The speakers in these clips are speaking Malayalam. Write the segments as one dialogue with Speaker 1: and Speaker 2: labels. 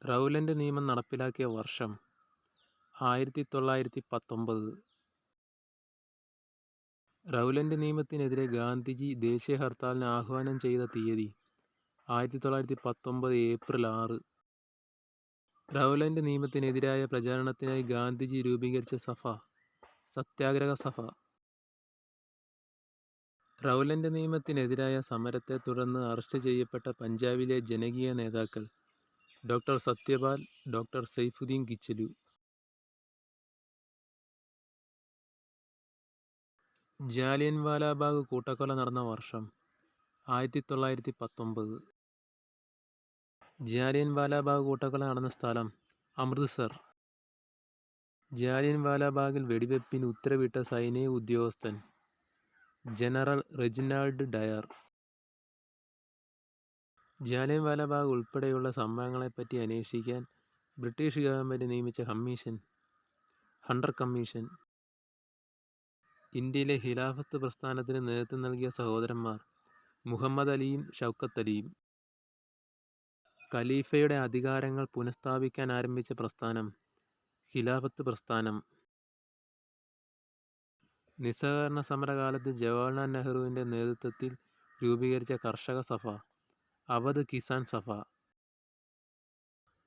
Speaker 1: റൗലന്റ് നിയമം നടപ്പിലാക്കിയ വർഷം 1919. റൗലന്റ് നിയമത്തിനെതിരെ ഗാന്ധിജി ദേശീയ ഹർത്താലിന് ആഹ്വാനം ചെയ്ത തീയതി 1919 ഏപ്രിൽ 6. റൗലന്റ് നിയമത്തിനെതിരായ പ്രചാരണത്തിനായി ഗാന്ധിജി രൂപീകരിച്ച സഭ സത്യാഗ്രഹ സഭ. റൗലന്റ് നിയമത്തിനെതിരായ സമരത്തെ തുടർന്ന് അറസ്റ്റ് ചെയ്യപ്പെട്ട പഞ്ചാബിലെ ജനകീയ നേതാക്കൾ ഡോക്ടർ സത്യപാൽ, ഡോക്ടർ സൈഫുദ്ദീൻ കിച്ചലു. ജാലിയൻവാലാബാഗ് കൂട്ടക്കൊല നടന്ന വർഷം 1919. ജാലിയൻവാലാബാഗ് കൂട്ടക്കൊല നടന്ന സ്ഥലം അമൃത്സർ. ജാലിയൻവാലാബാഗിൽ വെടിവെപ്പിന് ഉത്തരവിട്ട സൈനിക ഉദ്യോഗസ്ഥൻ ജനറൽ റെജിനാൾഡ് ഡയർ. ജാലിയൻവാലാബാഗ് ഉൾപ്പെടെയുള്ള സംഭവങ്ങളെപ്പറ്റി അന്വേഷിക്കാൻ ബ്രിട്ടീഷ് ഗവൺമെൻറ് നിയമിച്ച കമ്മീഷൻ ഹണ്ടർ കമ്മീഷൻ. ഇന്ത്യയിലെ ഖിലാഫത്ത് പ്രസ്ഥാനത്തിന് നേതൃത്വം നൽകിയ സഹോദരന്മാർ മുഹമ്മദ് അലിയും ഷൗക്കത്ത് അലിയും. ഖലീഫയുടെ അധികാരങ്ങൾ പുനഃസ്ഥാപിക്കാൻ ആരംഭിച്ച പ്രസ്ഥാനം ഖിലാഫത്ത് പ്രസ്ഥാനം. നിസ്സഹകരണ സമരകാലത്ത് ജവഹർലാൽ നെഹ്റുവിൻ്റെ നേതൃത്വത്തിൽ രൂപീകരിച്ച കർഷക സഭ അവധ് കിസാൻ സഭ.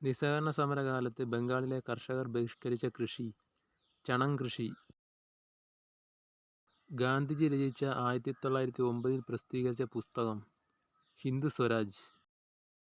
Speaker 1: നിസ്സഹകരണ സമരകാലത്ത് ബംഗാളിലെ കർഷകർ ബഹിഷ്കരിച്ച കൃഷി ചണം കൃഷി. ഗാന്ധിജി രചിച്ച 1909 പ്രസിദ്ധീകരിച്ച പുസ്തകം ഹിന്ദ് സ്വരാജ്.